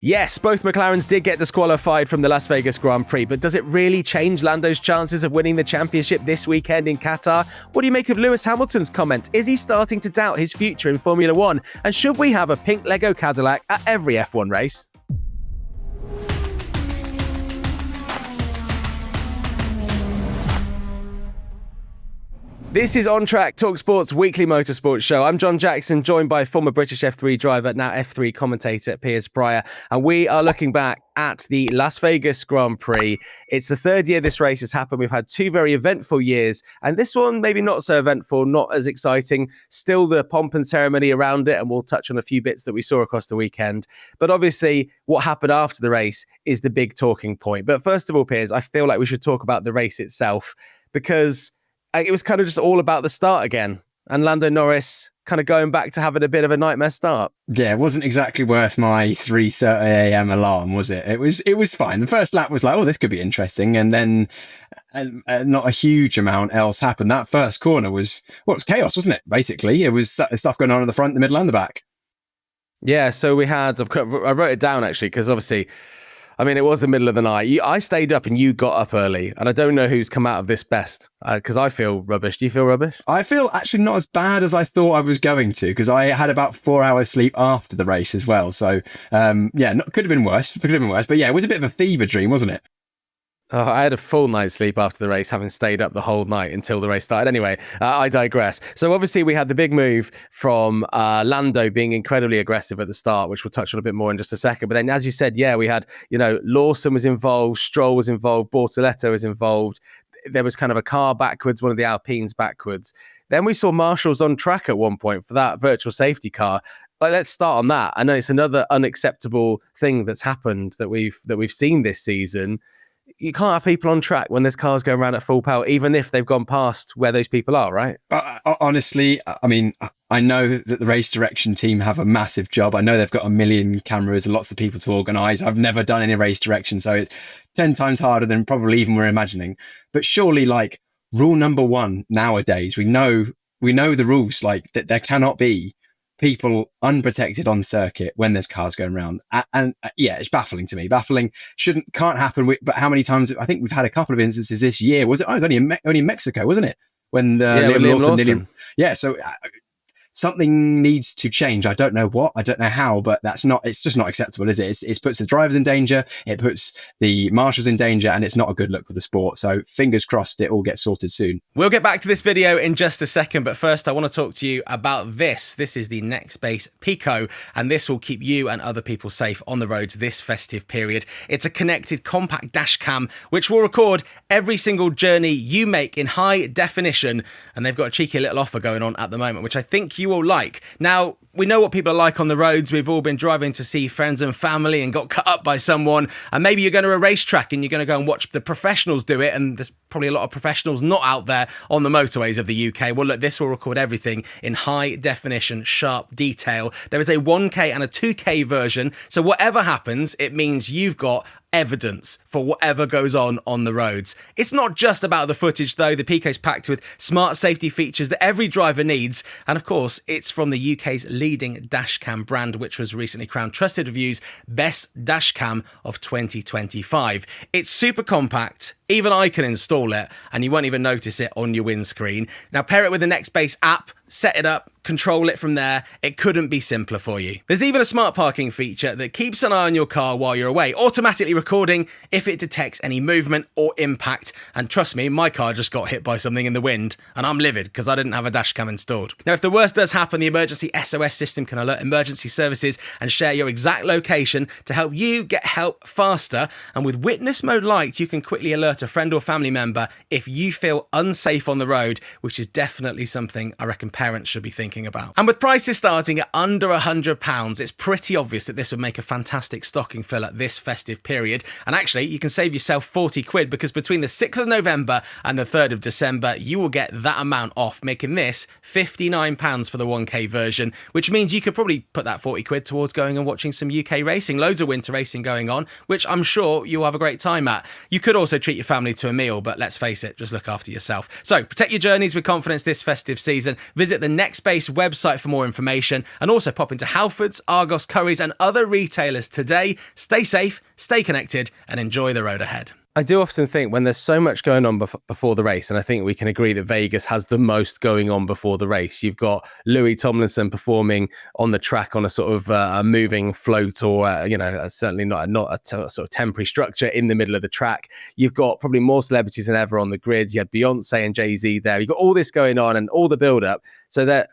Yes, both McLarens did get disqualified from the Las Vegas Grand Prix, but does it really change Lando's chances of winning the championship this weekend in Qatar? What do you make of Lewis Hamilton's comments? Is he starting to doubt his future in Formula One? And should we have a pink Lego Cadillac at every F1 race? This is On Track, talkSPORT's weekly motorsport show. I'm John Jackson, joined by former British F3 driver, now F3 commentator Piers, and we are looking back at the Las Vegas Grand Prix. It's the third year this race has happened. We've had two very eventful years, and this one maybe not so eventful, not as exciting. Still the pomp and ceremony around it, and we'll touch on a few bits that we saw across the weekend. But obviously, what happened after the race is the big talking point. But first of all, Piers, I feel like we should talk about the race itself, because it was kind of just all about the start again. And Lando Norris kind of going back to having a bit of a nightmare start. Yeah, it wasn't exactly worth my 3:30 a.m. alarm, was it? It was fine. The first lap was like, oh, this could be interesting. And then not a huge amount else happened. That first corner was chaos, wasn't it? Basically, it was stuff going on in the front, the middle and the back. Yeah, so we had, I wrote it down actually, because obviously, I mean, it was the middle of the night. I stayed up and you got up early, and I don't know who's come out of this best, because I feel rubbish. Do you feel rubbish? I feel actually not as bad as I thought I was going to, because I had about 4 hours sleep after the race as well. So, could have been worse. But yeah, it was a bit of a fever dream, wasn't it? Oh, I had a full night's sleep after the race, having stayed up the whole night until the race started. Anyway, I digress. So obviously we had the big move from Lando being incredibly aggressive at the start, which we'll touch on a bit more in just a second. But then, as you said, yeah, we had, Lawson was involved, Stroll was involved, Bortoletto was involved. There was kind of a car backwards, one of the Alpines backwards. Then we saw marshals on track at one point for that virtual safety car. Let's start on that. I know it's another unacceptable thing that's happened that we've seen this season. You can't have people on track when there's cars going around at full power, even if they've gone past where those people are, right? Honestly, I mean, I know that the race direction team have a massive job. I know they've got 1 million cameras and lots of people to organise. I've never done any race direction, so it's 10 times harder than probably even we're imagining. But surely, rule number one nowadays, we know the rules, that there cannot be people unprotected on circuit when there's cars going around. And it's baffling to me. Can't happen. But how many times? I think we've had a couple of instances this year. It was only in Mexico, wasn't it? When Liam Lawson. So something needs to change. I don't know what, I don't know how, but it's just not acceptable, is it? It puts the drivers in danger, it puts the marshals in danger, and it's not a good look for the sport. So fingers crossed it all gets sorted soon. We'll get back to this video in just a second, but first I want to talk to you about this. This is the Nextbase Pico, and this will keep you and other people safe on the roads this festive period. It's a connected compact dash cam, which will record every single journey you make in high definition, and they've got a cheeky little offer going on at the moment, which I think you will like. Now, we know what people are like on the roads. We've all been driving to see friends and family and got cut up by someone. And maybe you're going to a racetrack and you're going to go and watch the professionals do it. And there's probably a lot of professionals not out there on the motorways of the UK. Well, look, this will record everything in high definition, sharp detail. There is a 1K and a 2K version. So whatever happens, it means you've got evidence for whatever goes on the roads. It's not just about the footage though. The Pico's packed with smart safety features that every driver needs, and of course it's from the UK's leading dashcam brand, which was recently crowned Trusted Review's best dashcam of 2025. It's super compact, even I can install it and you won't even notice it on your windscreen. Now pair it with the Nextbase app, set it up, control it from there. It couldn't be simpler for you. There's even a smart parking feature that keeps an eye on your car while you're away, automatically recording if it detects any movement or impact. And trust me, my car just got hit by something in the wind and I'm livid because I didn't have a dash cam installed. Now, if the worst does happen, the emergency SOS system can alert emergency services and share your exact location to help you get help faster. And with Witness Mode Lite, you can quickly alert a friend or family member if you feel unsafe on the road, which is definitely something I reckon parents should be thinking about. And with prices starting at under £100, it's pretty obvious that this would make a fantastic stocking filler this festive period. And actually, you can save yourself 40 quid because between the 6th of November and the 3rd of December, you will get that amount off, making this £59 for the 1K version, which means you could probably put that 40 quid towards going and watching some UK racing. Loads of winter racing going on, which I'm sure you'll have a great time at. You could also treat your family to a meal, but let's face it, just look after yourself. So protect your journeys with confidence this festive season. Visit Visit the Next Base website for more information, and also pop into Halfords, Argos, Currys and other retailers today. Stay safe, stay connected, and enjoy the road ahead. I do often think when there's so much going on before the race, and I think we can agree that Vegas has the most going on before the race. You've got Louis Tomlinson performing on the track on a sort of a moving float, or certainly not a sort of temporary structure in the middle of the track. You've got probably more celebrities than ever on the grids. You had Beyonce and Jay-Z there. You've got all this going on and all the build-up, so that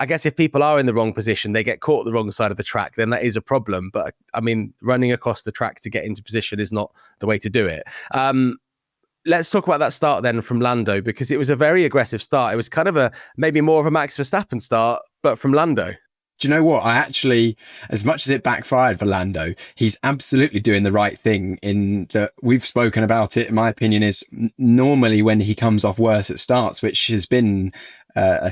I guess if people are in the wrong position, they get caught at the wrong side of the track, then that is a problem. But I mean, running across the track to get into position is not the way to do it. Let's talk about that start then from Lando, because it was a very aggressive start. It was kind of maybe more of a Max Verstappen start, but from Lando. Do you know what? I actually, as much as it backfired for Lando, he's absolutely doing the right thing in that we've spoken about it. In my opinion, is normally when he comes off worse at starts, which has been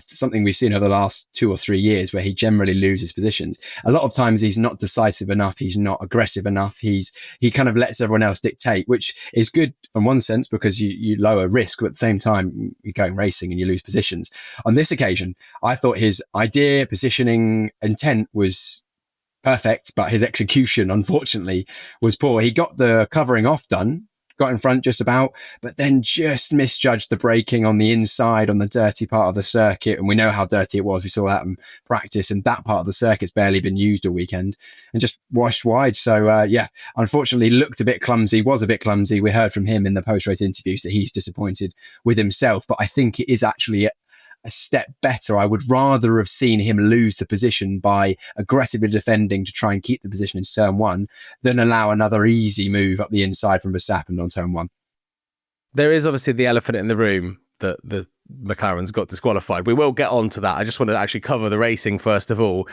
something we've seen over the last 2 or 3 years, where he generally loses positions. A lot of times he's not decisive enough. He's not aggressive enough. He kind of lets everyone else dictate, which is good in one sense because you lower risk, but at the same time you're going racing and you lose positions. On this occasion, I thought his idea, positioning, intent was perfect, but his execution, unfortunately, was poor. He got the covering off done, got in front just about, but then just misjudged the braking on the inside on the dirty part of the circuit. And we know how dirty it was. We saw that in practice, and that part of the circuit's barely been used all weekend, and just washed wide. So, unfortunately looked a bit clumsy, was a bit clumsy. We heard from him in the post-race interviews that he's disappointed with himself, but I think it is actually a step better. I would rather have seen him lose the position by aggressively defending to try and keep the position in turn one than allow another easy move up the inside from Verstappen on turn one. There is obviously the elephant in the room that the McLaren's got disqualified. We will get on to that. I just want to actually cover the racing first of all.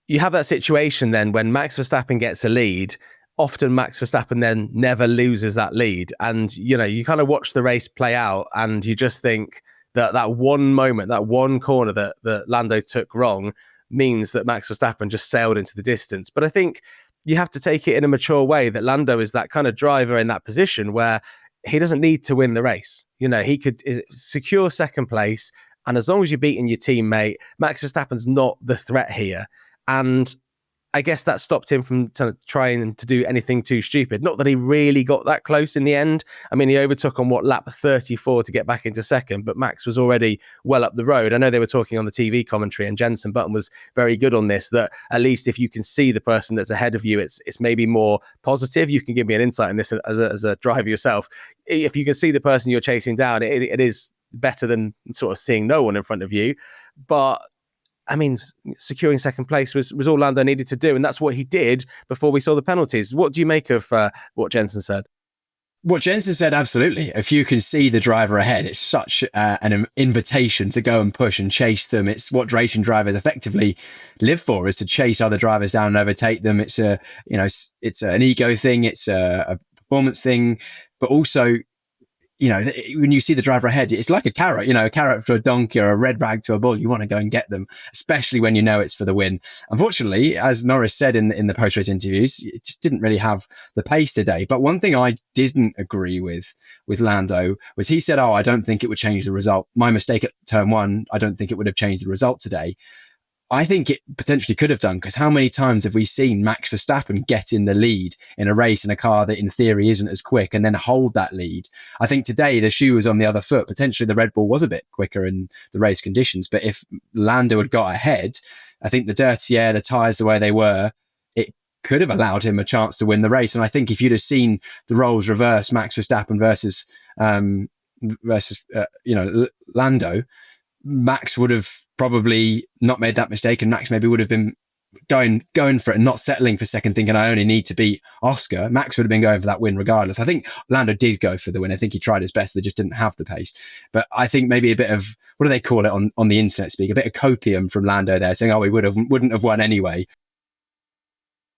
You have that situation then when Max Verstappen gets a lead. Often Max Verstappen then never loses that lead. And, you kind of watch the race play out and you just think, that one moment, that one corner that Lando took wrong means that Max Verstappen just sailed into the distance. But I think you have to take it in a mature way that Lando is that kind of driver in that position where he doesn't need to win the race. He could secure second place. And as long as you're beating your teammate, Max Verstappen's not the threat here. And I guess that stopped him from trying to do anything too stupid. Not that he really got that close in the end. I mean, he overtook on lap 34 to get back into second, but Max was already well up the road. I know they were talking on the TV commentary, and Jenson Button was very good on this, that at least if you can see the person that's ahead of you, it's maybe more positive. You can give me an insight in this as a driver yourself. If you can see the person you're chasing down, it is better than sort of seeing no one in front of you. But I mean, securing second place was all Lando needed to do, and that's what he did before we saw the penalties. What do you make of what Jenson said? What Jenson said, absolutely. If you can see the driver ahead, it's such an invitation to go and push and chase them. It's what racing drivers effectively live for, is to chase other drivers down and overtake them. It's it's an ego thing. It's a performance thing, but also, when you see the driver ahead, it's like a carrot, a carrot for a donkey or a red rag to a bull. You want to go and get them, especially when you know it's for the win. Unfortunately, as Norris said in the post-race interviews, it just didn't really have the pace today. But one thing I didn't agree with Lando was he said, I don't think it would change the result. My mistake at turn one, I don't think it would have changed the result today. I think it potentially could have done, because how many times have we seen Max Verstappen get in the lead in a race in a car that in theory isn't as quick and then hold that lead? I think today the shoe was on the other foot. Potentially the Red Bull was a bit quicker in the race conditions, but if Lando had got ahead, I think the dirty air, the tyres the way they were, it could have allowed him a chance to win the race. And I think if you'd have seen the roles reverse, Max Verstappen versus Lando, Max would have probably not made that mistake, and Max maybe would have been going for it and not settling for second, thinking I only need to beat Oscar. Max would have been going for that win regardless. I think Lando did go for the win. I think he tried his best. They just didn't have the pace. But I think maybe a bit of, what do they call it on the internet speak? A bit of copium from Lando there, saying, we wouldn't have won anyway.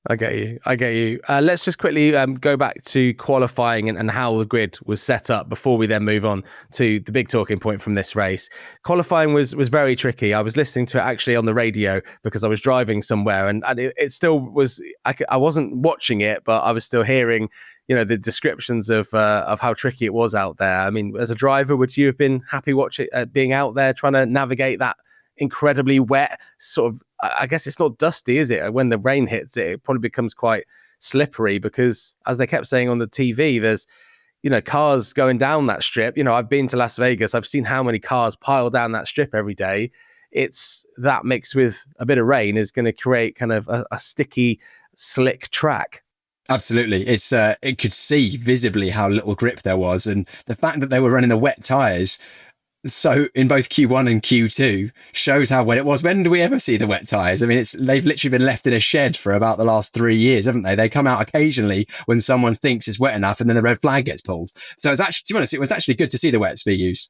I get you. Let's just quickly go back to qualifying and how the grid was set up before we then move on to the big talking point from this race. Qualifying was very tricky. I was listening to it actually on the radio because I was driving somewhere, and it still was. I wasn't watching it, but I was still hearing, the descriptions of how tricky it was out there. I mean, as a driver, would you have been happy being out there trying to navigate that incredibly wet, sort of, I guess it's not dusty, is it? When the rain hits it, it probably becomes quite slippery because, as they kept saying on the TV, there's, cars going down that strip. I've been to Las Vegas. I've seen how many cars pile down that strip every day. It's that mixed with a bit of rain is going to create kind of a sticky, slick track. Absolutely. It could see visibly how little grip there was. And the fact that they were running the wet tyres, so in both Q1 and Q2, shows how wet it was. When do we ever see the wet tyres? I mean, they've literally been left in a shed for about the last 3 years, haven't they? They come out occasionally when someone thinks it's wet enough and then the red flag gets pulled. So it's actually, to be honest, it was actually good to see the wets be used.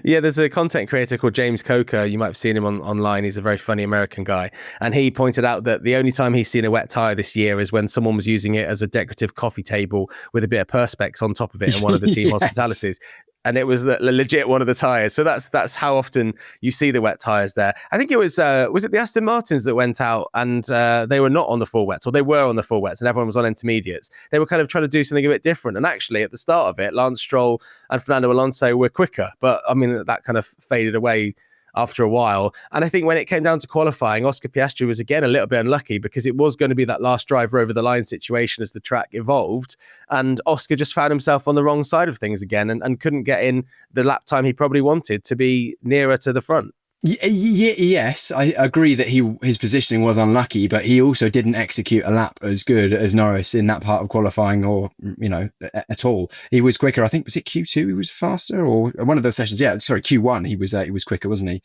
Yeah, there's a content creator called James Coker. You might have seen him online. He's a very funny American guy. And he pointed out that the only time he's seen a wet tyre this year is when someone was using it as a decorative coffee table with a bit of Perspex on top of it in one of the team Yes. hospitalities. And it was legit one of the tyres. So that's how often you see the wet tyres there. I think it was it the Aston Martins that went out and they were not on the full wets, or they were on the full wets and everyone was on intermediates. They were kind of trying to do something a bit different. And actually at the start of it, Lance Stroll and Fernando Alonso were quicker. But I mean, that kind of faded away after a while. And I think when it came down to qualifying, Oscar Piastri was again a little bit unlucky because it was going to be that last driver over the line situation as the track evolved. And Oscar just found himself on the wrong side of things again and couldn't get in the lap time he probably wanted to be nearer to the front. Yes, I agree that his positioning was unlucky, but he also didn't execute a lap as good as Norris in that part of qualifying, or at all. He was quicker. I think, was it Q2 he was faster, or one of those sessions? Yeah, sorry, Q1 he was quicker, wasn't he?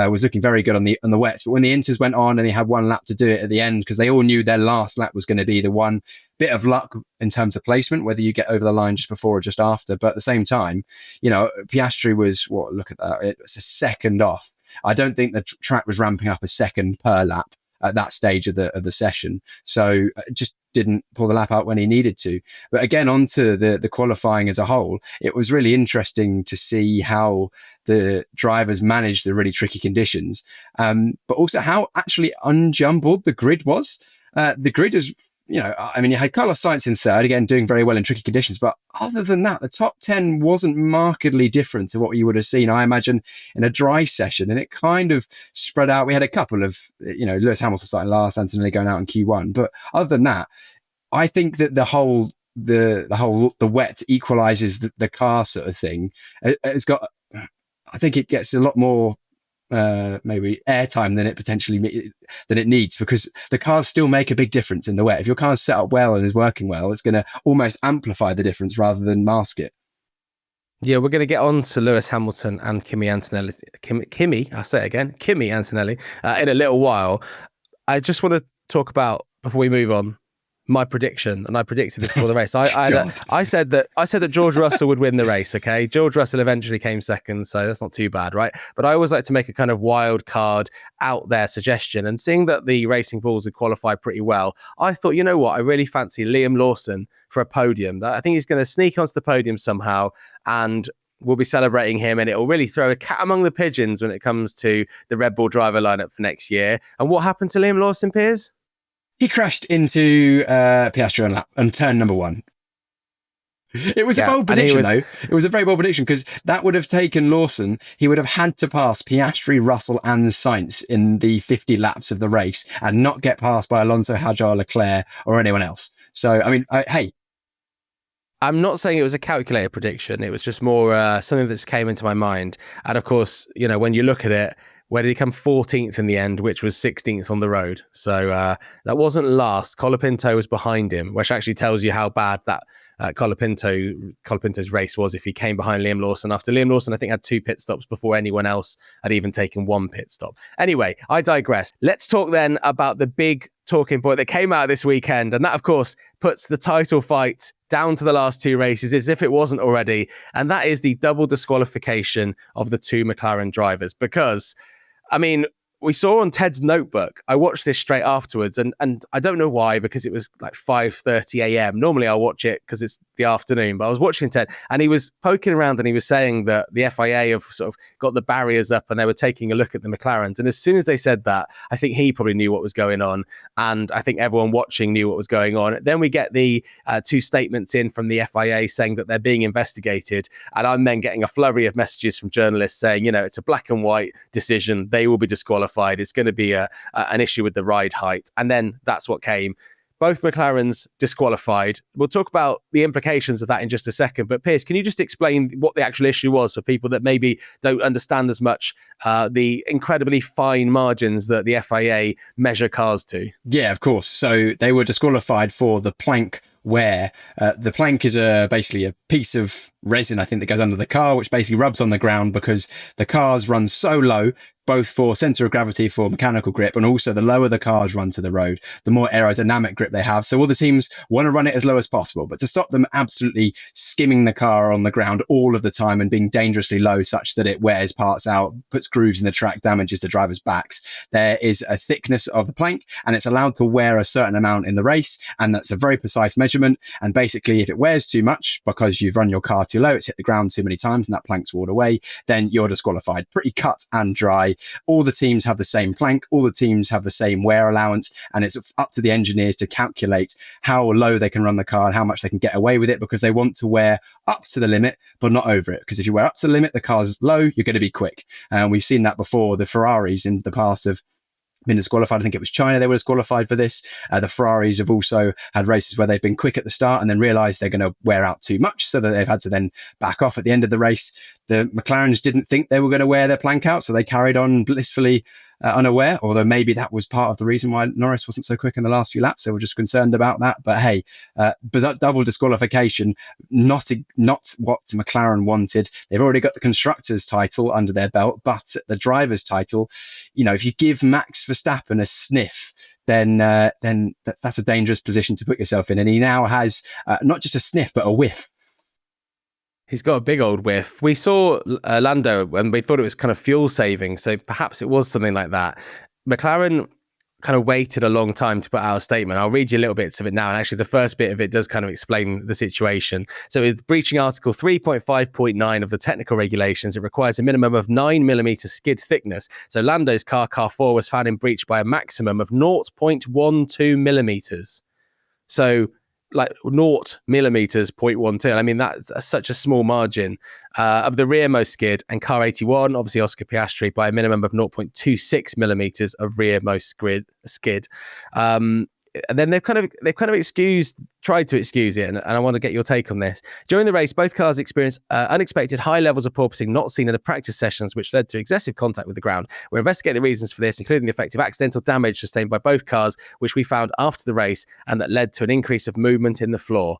Was looking very good on the wets. But when the inters went on and he had one lap to do it at the end, because they all knew their last lap was going to be the one bit of luck in terms of placement, whether you get over the line just before or just after. But at the same time, Piastri was look at that, it was a second off. I don't think the track was ramping up a second per lap at that stage of the session. So just didn't pull the lap out when he needed to. But again, onto the qualifying as a whole, it was really interesting to see how the drivers managed the really tricky conditions, but also how actually unjumbled the grid was. The grid is, you had Carlos Sainz in third, again, doing very well in tricky conditions. But other than that, the top 10 wasn't markedly different to what you would have seen, I imagine, in a dry session. And it kind of spread out. We had a couple of, Lewis Hamilton starting last, Antonelli going out in Q1. But other than that, I think that the wet equalizes the car sort of thing. I think it gets a lot more maybe airtime than it needs, because the cars still make a big difference in the wet. If your car's set up well and is working well, it's going to almost amplify the difference rather than mask it. Yeah, we're going to get on to Lewis Hamilton and Kimi Antonelli. Kimi Antonelli in a little while. I just want to talk about, before we move on, my prediction, and I predicted this before the race. I said that George Russell would win the race. Okay, George Russell eventually came second, so that's not too bad, right? But I always like to make a kind of wild card out there suggestion, and seeing that the Racing Bulls had qualified pretty well, I thought, you know what, I really fancy Liam Lawson for a podium. I think he's going to sneak onto the podium somehow, and we'll be celebrating him, and it'll really throw a cat among the pigeons when it comes to the Red Bull driver lineup for next year. And what happened to Liam Lawson, Piers? He crashed into Piastri on turn number 1. It was a bold prediction, though. It was a very bold prediction, because that would have taken Lawson. He would have had to pass Piastri, Russell and Sainz in the 50 laps of the race and not get passed by Alonso, Hajar, Leclerc or anyone else. So, I mean, hey. I'm not saying it was a calculated prediction. It was just more something that just came into my mind. And of course, when you look at it, where did he come 14th in the end, which was 16th on the road? So that wasn't last. Colapinto was behind him, which actually tells you how bad that Colapinto's race was if he came behind Liam Lawson. After Liam Lawson, I think, had 2 pit stops before anyone else had even taken 1 pit stop. Anyway, I digress. Let's talk then about the big talking point that came out this weekend. And that, of course, puts the title fight down to the last 2 races as if it wasn't already. And that is the double disqualification of the 2 McLaren drivers. Because, I mean, we saw on Ted's notebook, I watched this straight afterwards, and I don't know why, because it was like 5:30 a.m. Normally I'll watch it because it's the afternoon, but I was watching Ted, and he was poking around and he was saying that the FIA have sort of got the barriers up and they were taking a look at the McLarens. And as soon as they said that, I think he probably knew what was going on. And I think everyone watching knew what was going on. Then we get the two statements in from the FIA saying that they're being investigated. And I'm then getting a flurry of messages from journalists saying, it's a black and white decision. They will be disqualified. It's going to be an issue with the ride height. And then that's what came. Both McLarens disqualified. We'll talk about the implications of that in just a second. But Piers, can you just explain what the actual issue was for people that maybe don't understand as much the incredibly fine margins that the FIA measure cars to? Yeah, of course. So they were disqualified for the plank wear. The plank is basically a piece of resin, I think, that goes under the car, which basically rubs on the ground because the cars run so low, both for center of gravity for mechanical grip, and also the lower the cars run to the road, the more aerodynamic grip they have. So all the teams want to run it as low as possible, but to stop them absolutely skimming the car on the ground all of the time and being dangerously low such that it wears parts out, puts grooves in the track, damages the driver's backs, there is a thickness of the plank and it's allowed to wear a certain amount in the race. And that's a very precise measurement. And basically, if it wears too much because you've run your car too low, it's hit the ground too many times and that plank's worn away, then you're disqualified. Pretty cut and dry. All the teams have the same plank, all the teams have the same wear allowance, and it's up to the engineers to calculate how low they can run the car and how much they can get away with it, because they want to wear up to the limit, but not over it. Because if you wear up to the limit, the car's low, you're going to be quick. And we've seen that before. The Ferraris in the past have been disqualified. I think it was China they were disqualified for this. The Ferraris have also had races where they've been quick at the start and then realised they're going to wear out too much, so that they've had to then back off at the end of the race. The McLarens didn't think they were going to wear their plank out, so they carried on blissfully unaware, although maybe that was part of the reason why Norris wasn't so quick in the last few laps. They were just concerned about that. But hey, double disqualification, not what McLaren wanted. They've already got the constructors title under their belt, but the driver's title, if you give Max Verstappen a sniff, then that's a dangerous position to put yourself in. And he now has not just a sniff, but a whiff. He's got a big old whiff. We saw Lando and we thought it was kind of fuel saving, so perhaps it was something like that. McLaren kind of waited a long time to put out a statement. I'll read you little bits of it now, and actually the first bit of it does kind of explain the situation. So it's breaching Article 3.5.9 of the technical regulations. It requires a minimum of 9mm skid thickness. So Lando's car 4, was found in breach by a maximum of 0.12mm. So like 0mm 0.12. I mean, that's such a small margin of the rearmost skid. And car 81, obviously Oscar Piastri, by a minimum of 0.26mm of rearmost skid. And then they've kind of tried to excuse it, and I want to get your take on this. During the race, both cars experienced unexpected high levels of porpoising not seen in the practice sessions, which led to excessive contact with the ground. We're investigating the reasons for this, including the effect of accidental damage sustained by both cars, which we found after the race, and that led to an increase of movement in the floor.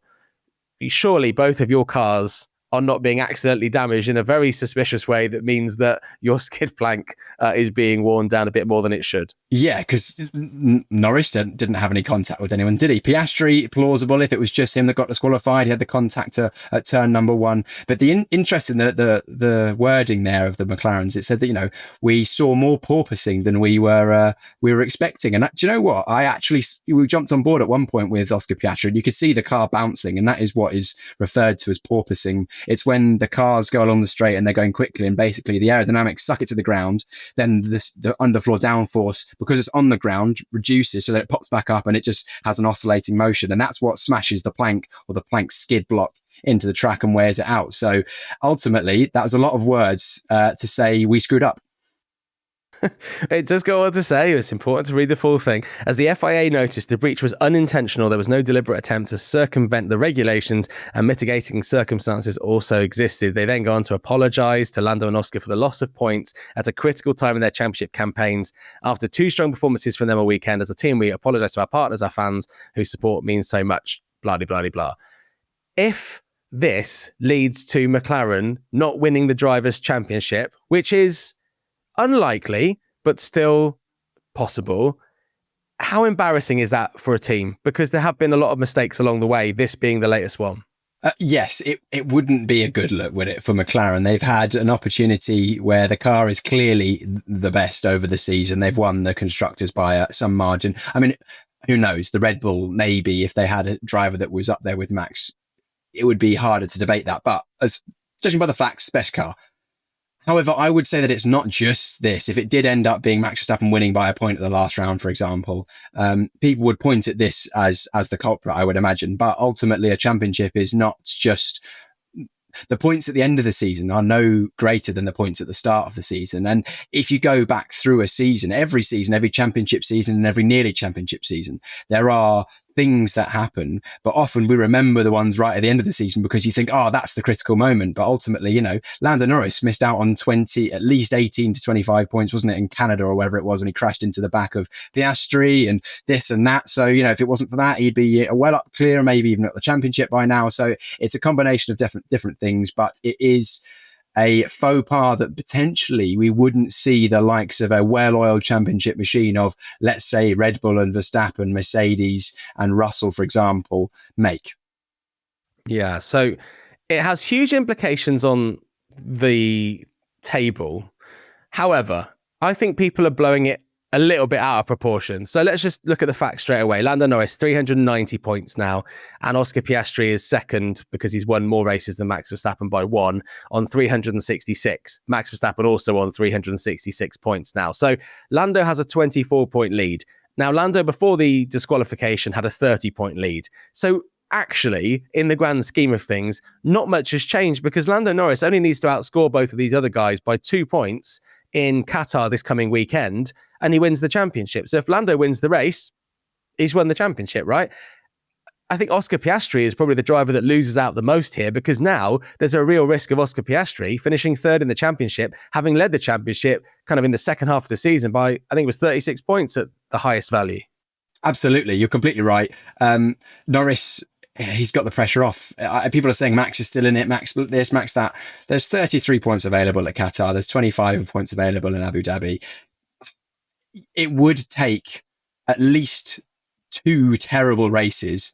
Surely both of your cars are not being accidentally damaged in a very suspicious way that means that your skid plank is being worn down a bit more than it should. Yeah, because Norris didn't have any contact with anyone, did he? Piastri, plausible if it was just him that got disqualified. He had the contact at turn number 1. But the interest in the wording there of the McLarens, it said that, we saw more porpoising than we were expecting. And do you know what? We jumped on board at one point with Oscar Piastri, and you could see the car bouncing, and that is what is referred to as porpoising. It's when the cars go along the straight and they're going quickly, and basically the aerodynamics suck it to the ground. Then the underfloor downforce, because it's on the ground, reduces so that it pops back up and it just has an oscillating motion. And that's what smashes the plank or the plank skid block into the track and wears it out. So ultimately, that was a lot of words to say we screwed up. It does go on to say it's important to read the full thing. As the FIA noticed, the breach was unintentional. There was no deliberate attempt to circumvent the regulations, and mitigating circumstances also existed. They then go on to apologise to Lando and Oscar for the loss of points at a critical time in their championship campaigns. After 2 strong performances from them all weekend, as a team, we apologise to our partners, our fans, whose support means so much. Blah, blah, blah, blah. If this leads to McLaren not winning the Drivers' Championship, which is unlikely, but still possible, how embarrassing is that for a team? Because there have been a lot of mistakes along the way, this being the latest one. Yes, it wouldn't be a good look, would it, for McLaren? They've had an opportunity where the car is clearly the best over the season. They've won the constructors by some margin. I mean, who knows? The Red Bull, maybe, if they had a driver that was up there with Max, it would be harder to debate that. But as judging by the facts, best car. However, I would say that it's not just this. If it did end up being Max Verstappen winning by a point at the last round, for example, people would point at this as the culprit, I would imagine. But ultimately, a championship is not just... The points at the end of the season are no greater than the points at the start of the season. And if you go back through a season, every championship season and every nearly championship season, there are things that happen, but often we remember the ones right at the end of the season because you think, oh, that's the critical moment. But ultimately, you know, Lando Norris missed out on at least 18 to 25 points, wasn't it, in Canada or wherever it was, when he crashed into the back of Piastri and this and that. So, you know, if it wasn't for that, he'd be well up clear, maybe even at the championship by now. So it's a combination of different things, but it is a faux pas that potentially we wouldn't see the likes of a well-oiled championship machine of, let's say, Red Bull and Verstappen, Mercedes and Russell, for example, make. Yeah, so it has huge implications on the table. However, I think people are blowing it a little bit out of proportion. So let's just look at the facts straight away. Lando Norris, 390 points now, and Oscar Piastri is second because he's won more races than Max Verstappen by one on 366. Max Verstappen also on 366 points now. So Lando has a 24-point lead. Now, Lando, before the disqualification, had a 30-point lead. So actually, in the grand scheme of things, not much has changed because Lando Norris only needs to outscore both of these other guys by 2 points in Qatar this coming weekend, and he wins the championship. So if Lando wins the race, he's won the championship, right? I think Oscar Piastri is probably the driver that loses out the most here because now there's a real risk of Oscar Piastri finishing third in the championship, having led the championship kind of in the second half of the season by, I think it was 36 points at the highest value. Absolutely. You're completely right. Norris, he's got the pressure off. People are saying Max is still in it, Max this, Max that. There's 33 points available at Qatar. There's 25 points available in Abu Dhabi. It would take at least 2 terrible races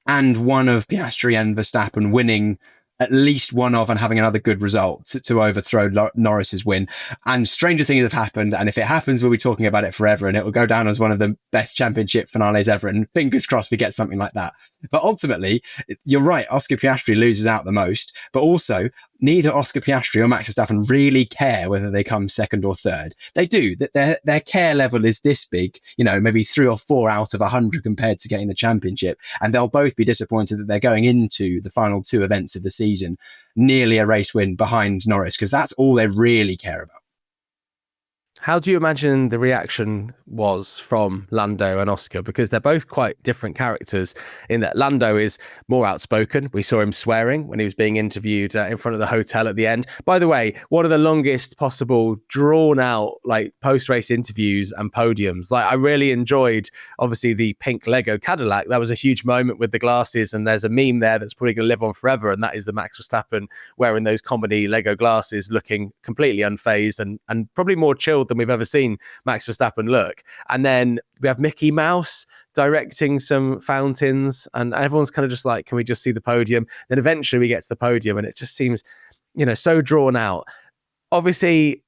and one of Piastri and Verstappen winning at least one of and having another good result to overthrow Norris's win. And stranger things have happened. And if it happens, we'll be talking about it forever and it will go down as one of the best championship finales ever. And fingers crossed we get something like that. But ultimately, you're right. Oscar Piastri loses out the most, but also neither Oscar Piastri or Max Verstappen really care whether they come second or third. They do. Their care level is this big, you know, maybe 3 or 4 out of 100 compared to getting the championship. And they'll both be disappointed that they're going into the final 2 events of the season, nearly a race win behind Norris, because that's all they really care about. How do you imagine the reaction was from Lando and Oscar? Because they're both quite different characters in that Lando is more outspoken. We saw him swearing when he was being interviewed in front of the hotel at the end. By the way, one of the longest possible drawn out like post-race interviews and podiums. Like I really enjoyed, obviously, the pink Lego Cadillac. That was a huge moment with the glasses. And there's a meme there that's probably going to live on forever. And that is the Max Verstappen wearing those comedy Lego glasses, looking completely unfazed and probably more chilled than we've ever seen Max Verstappen look. And then we have Mickey Mouse directing some fountains and everyone's kind of just like, can we just see the podium? Then eventually we get to the podium and it just seems, you know, so drawn out. Obviously,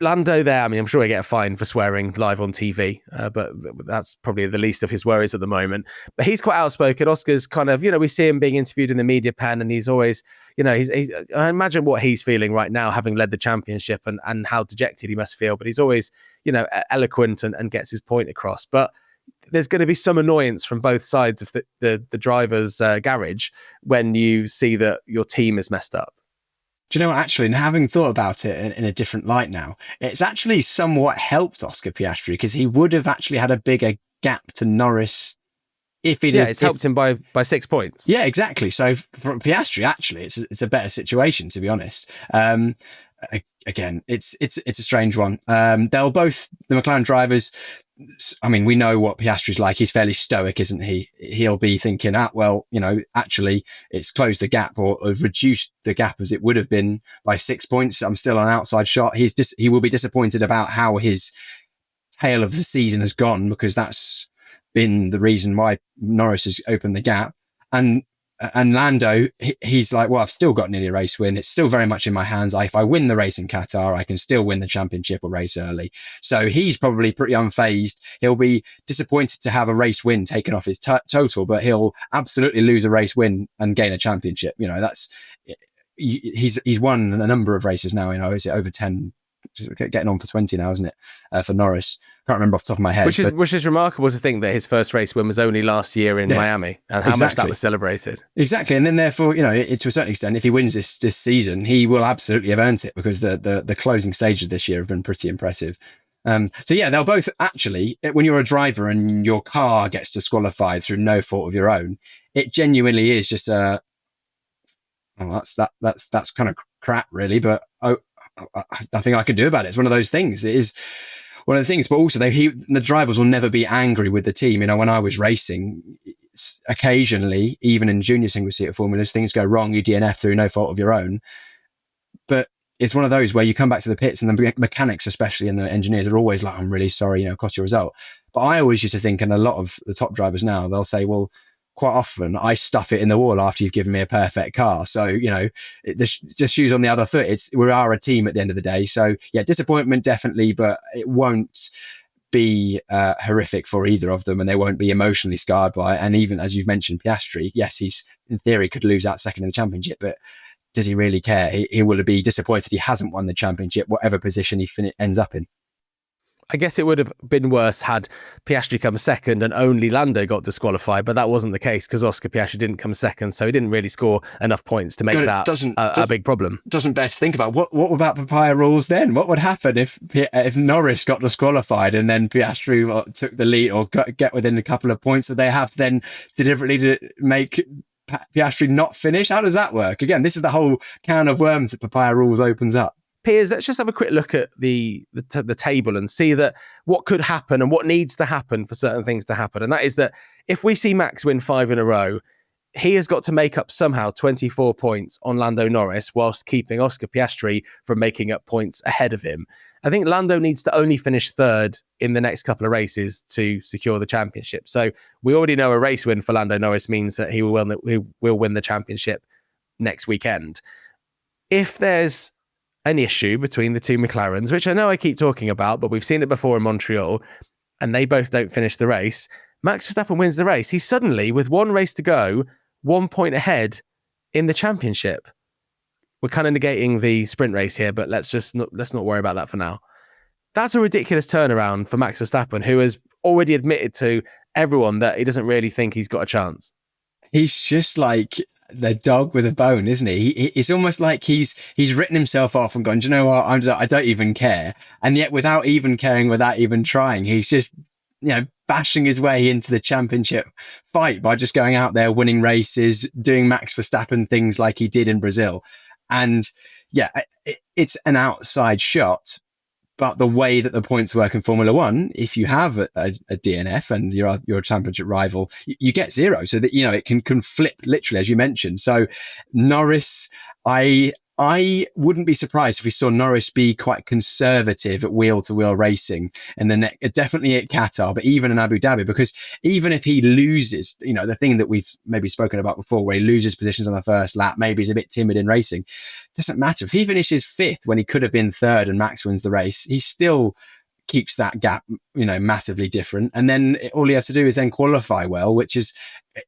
Lando there, I mean, I'm sure he'll get a fine for swearing live on TV, but that's probably the least of his worries at the moment. But he's quite outspoken. Oscar's kind of, you know, we see him being interviewed in the media pen and he's always, you know, he's I imagine what he's feeling right now, having led the championship and how dejected he must feel. But he's always, you know, eloquent and gets his point across. But there's going to be some annoyance from both sides of the driver's garage when you see that your team is messed up. Do you know what, actually, and having thought about it in a different light now, it's actually somewhat helped Oscar Piastri because he would have actually had a bigger gap to Norris if he'd it's helped him by 6 points. Yeah, exactly. So for Piastri, actually, it's a better situation, to be honest. Again, it's a strange one. They'll both, the McLaren drivers, I mean, we know what Piastri's like. He's fairly stoic, isn't he? He'll be thinking, well, you know, actually it's closed the gap or reduced the gap as it would have been by 6 points. I'm still on outside shot. He will be disappointed about how his tail of the season has gone because that's been the reason why Norris has opened the gap. And And Lando, he's like, well, I've still got nearly a race win. It's still very much in my hands. If I win the race in Qatar, I can still win the championship or race early. So he's probably pretty unfazed. He'll be disappointed to have a race win taken off his total, but he'll absolutely lose a race win and gain a championship. He's won a number of races now. Is it over 10? Getting on for 20 now, isn't it? For Norris. Can't remember off the top of my head. Which is remarkable to think that his first race win was only last year in Miami, and how much that was celebrated. Exactly. And then therefore, to a certain extent, if he wins this season, he will absolutely have earned it, because the closing stages this year have been pretty impressive. They'll both actually, when you're a driver and your car gets disqualified through no fault of your own, it genuinely is just that's kind of crap, really. But nothing I can do about it. It's one of those things. It is one of the things, but also the drivers will never be angry with the team. When I was racing, occasionally, even in junior single seater formulas, things go wrong. You DNF through no fault of your own. But it's one of those where you come back to the pits and the mechanics, especially, and the engineers are always like, I'm really sorry, cost your result. But I always used to think, and a lot of the top drivers now, they'll say, well, quite often I stuff it in the wall after you've given me a perfect car. So, the shoes on the other foot. We are a team at the end of the day. So yeah, disappointment definitely, but it won't be horrific for either of them, and they won't be emotionally scarred by it. And even as you've mentioned, Piastri, yes, he's in theory could lose out second in the championship, but does he really care? He will be disappointed he hasn't won the championship, whatever position he ends up in. I guess it would have been worse had Piastri come second and only Lando got disqualified, but that wasn't the case because Oscar Piastri didn't come second, so he didn't really score enough points to make that a big problem. Doesn't bear to think about what about papaya rules then? What would happen if Norris got disqualified and then Piastri took the lead or get within a couple of points? Would they have to then deliberately make Piastri not finish? How does that work? Again, this is the whole can of worms that papaya rules opens up. Piers, let's just have a quick look at the table and see that what could happen and what needs to happen for certain things to happen. And that is that if we see Max win 5 in a row, he has got to make up somehow 24 points on Lando Norris whilst keeping Oscar Piastri from making up points ahead of him. I think Lando needs to only finish third in the next couple of races to secure the championship. So we already know a race win for Lando Norris means that he will win the championship next weekend. If there's an issue between the two McLarens, which I know I keep talking about, but we've seen it before in Montreal, and they both don't finish the race, Max Verstappen wins the race. He's suddenly, with one race to go, 1 point ahead in the championship. We're kind of negating the sprint race here, but let's not worry about that for now. That's a ridiculous turnaround for Max Verstappen, who has already admitted to everyone that he doesn't really think he's got a chance. He's just like the dog with a bone, isn't he? It's almost like he's written himself off and gone, do you know what? I don't even care. And yet without even caring, without even trying, he's just, bashing his way into the championship fight by just going out there, winning races, doing Max Verstappen things like he did in Brazil. And yeah, it's an outside shot. But the way that the points work in Formula One, if you have a DNF and you're a championship rival, you get 0. So that, it can flip literally, as you mentioned. So Norris, I wouldn't be surprised if we saw Norris be quite conservative at wheel-to-wheel racing and definitely at Qatar, but even in Abu Dhabi, because even if he loses, the thing that we've maybe spoken about before, where he loses positions on the first lap, maybe he's a bit timid in racing, doesn't matter. If he finishes 5th when he could have been 3rd and Max wins the race, he still keeps that gap, massively different. And then all he has to do is then qualify well, which is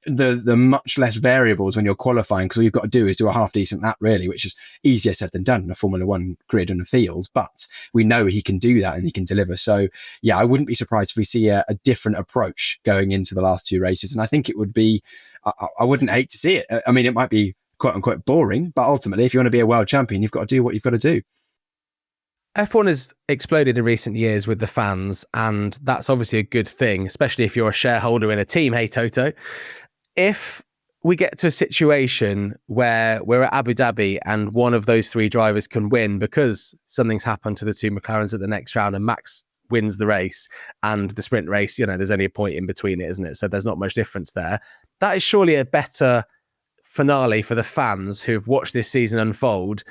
the much less variables when you're qualifying, because all you've got to do is do a half decent lap, really, which is easier said than done in a Formula One grid and a field. But we know he can do that and he can deliver. So yeah, I wouldn't be surprised if we see a different approach going into the last 2 races. And I think it would be, I wouldn't hate to see it. I mean, it might be quote unquote boring, but ultimately, if you want to be a world champion, you've got to do what you've got to do. F1 has exploded in recent years with the fans, and that's obviously a good thing, especially if you're a shareholder in a team. Hey, Toto. If we get to a situation where we're at Abu Dhabi and one of those 3 drivers can win because something's happened to the 2 McLarens at the next round and Max wins the race and the sprint race, there's only a point in between it, isn't it? So there's not much difference there. That is surely a better finale for the fans who've watched this season unfold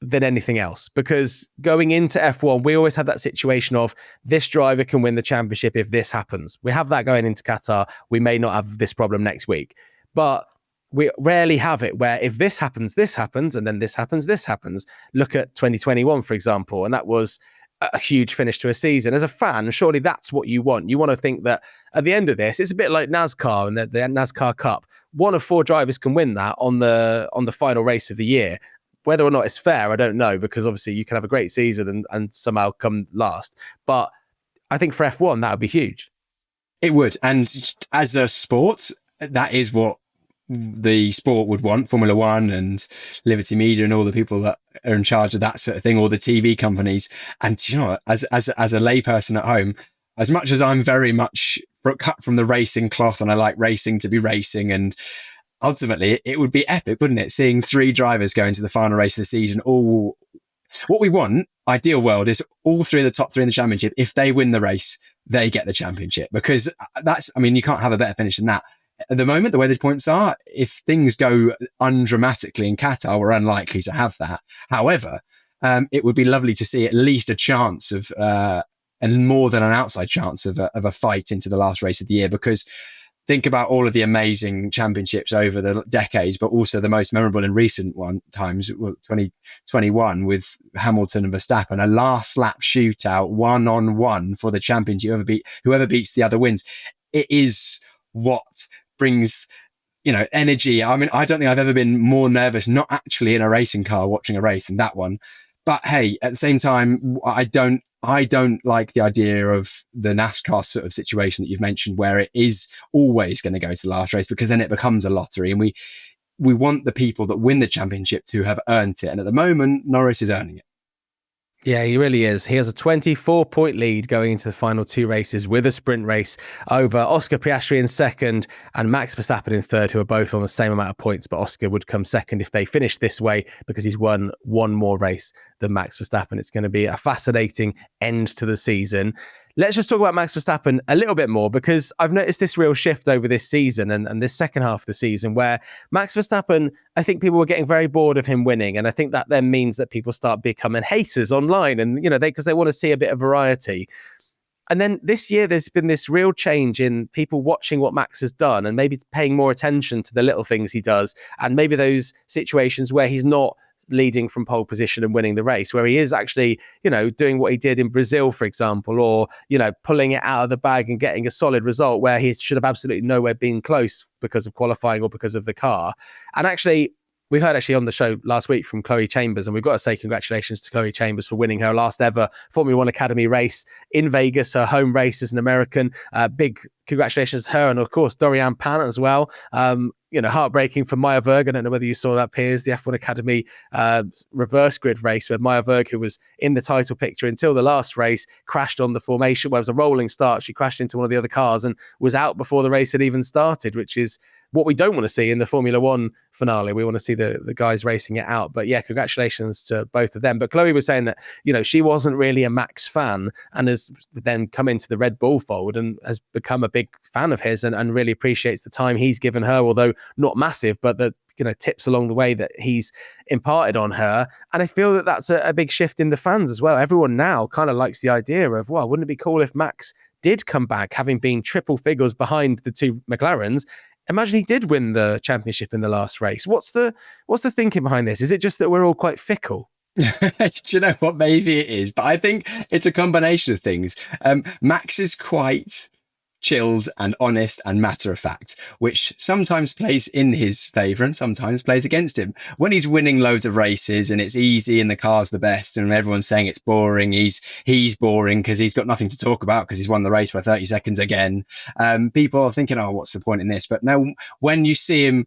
than anything else, because going into F1, we always have that situation of this driver can win the championship if this happens. We have that going into Qatar. We may not have this problem next week, but we rarely have it where if this happens, and then this happens, this happens. Look at 2021, for example, and that was a huge finish to a season. As a fan, surely that's what you want. You want to think that at the end of this, it's a bit like NASCAR and the NASCAR Cup. One of 4 drivers can win that on the final race of the year. Whether or not it's fair, I don't know, because obviously you can have a great season and somehow come last. But I think for F1, that would be huge. It would. And as a sport, that is what the sport would want. Formula One and Liberty Media and all the people that are in charge of that sort of thing, or the TV companies. And you know, as a layperson at home, as much as I'm very much cut from the racing cloth and I like racing to be racing, and ultimately it would be epic, wouldn't it? Seeing 3 drivers go into the final race of the season. All what we want, ideal world, is all 3 of the top 3 in the championship. If they win the race, they get the championship, because that's, I mean, you can't have a better finish than that. At the moment, the way the points are, if things go undramatically in Qatar, we're unlikely to have that. However, it would be lovely to see at least a chance of, and more than an outside chance of a fight into the last race of the year, because think about all of the amazing championships over the decades, but also the most memorable in recent times, 2021 with Hamilton and Verstappen, a last lap shootout, 1-on-1 for the championship. Whoever beats the other wins. It is what brings, energy. I mean, I don't think I've ever been more nervous, not actually in a racing car watching a race, than that one. But hey, at the same time, I don't like the idea of the NASCAR sort of situation that you've mentioned, where it is always going to go to the last race, because then it becomes a lottery, and we want the people that win the championship to have earned it. And at the moment, Norris is earning it. Yeah, he really is. He has a 24-point lead going into the final 2 races, with a sprint race over Oscar Piastri in second and Max Verstappen in third, who are both on the same amount of points. But Oscar would come second if they finish this way, because he's won one more race than Max Verstappen. It's going to be a fascinating end to the season. Let's just talk about Max Verstappen a little bit more, because I've noticed this real shift over this season and this second half of the season, where Max Verstappen, I think people were getting very bored of him winning. And I think that then means that people start becoming haters online, and, because they want to see a bit of variety. And then this year, there's been this real change in people watching what Max has done and maybe paying more attention to the little things he does, and maybe those situations where he's not leading from pole position and winning the race, where he is actually, doing what he did in Brazil, for example, or, pulling it out of the bag and getting a solid result where he should have absolutely nowhere been close because of qualifying or because of the car. And actually, we heard on the show last week from Chloe Chambers, and we've got to say congratulations to Chloe Chambers for winning her last ever Formula One Academy race in Vegas, her home race as an American. Big congratulations to her, and of course Dorian Pan as well. Heartbreaking for Maya Berg. I don't know whether you saw that, Piers, the F1 Academy reverse grid race, where Maya Berg, who was in the title picture until the last race, crashed on the formation. Well, it was a rolling start. She crashed into one of the other cars and was out before the race had even started, which is what we don't want to see in the Formula One finale. We want to see the guys racing it out. But yeah, congratulations to both of them. But Chloe was saying that, she wasn't really a Max fan, and has then come into the Red Bull fold and has become a big fan of his, and really appreciates the time he's given her, although not massive, but the tips along the way that he's imparted on her. And I feel that that's a big shift in the fans as well. Everyone now kind of likes the idea of, well, wouldn't it be cool if Max did come back, having been triple figures behind the 2 McLarens? Imagine he did win the championship in the last race. What's the thinking behind this? Is it just that we're all quite fickle? Do you know what? Maybe it is, but I think it's a combination of things. Max is quite chilled and honest and matter of fact, which sometimes plays in his favour and sometimes plays against him. When he's winning loads of races and it's easy and the car's the best and everyone's saying it's boring, he's boring because he's got nothing to talk about because he's won the race by 30 seconds again. People are thinking, oh, what's the point in this? But no, when you see him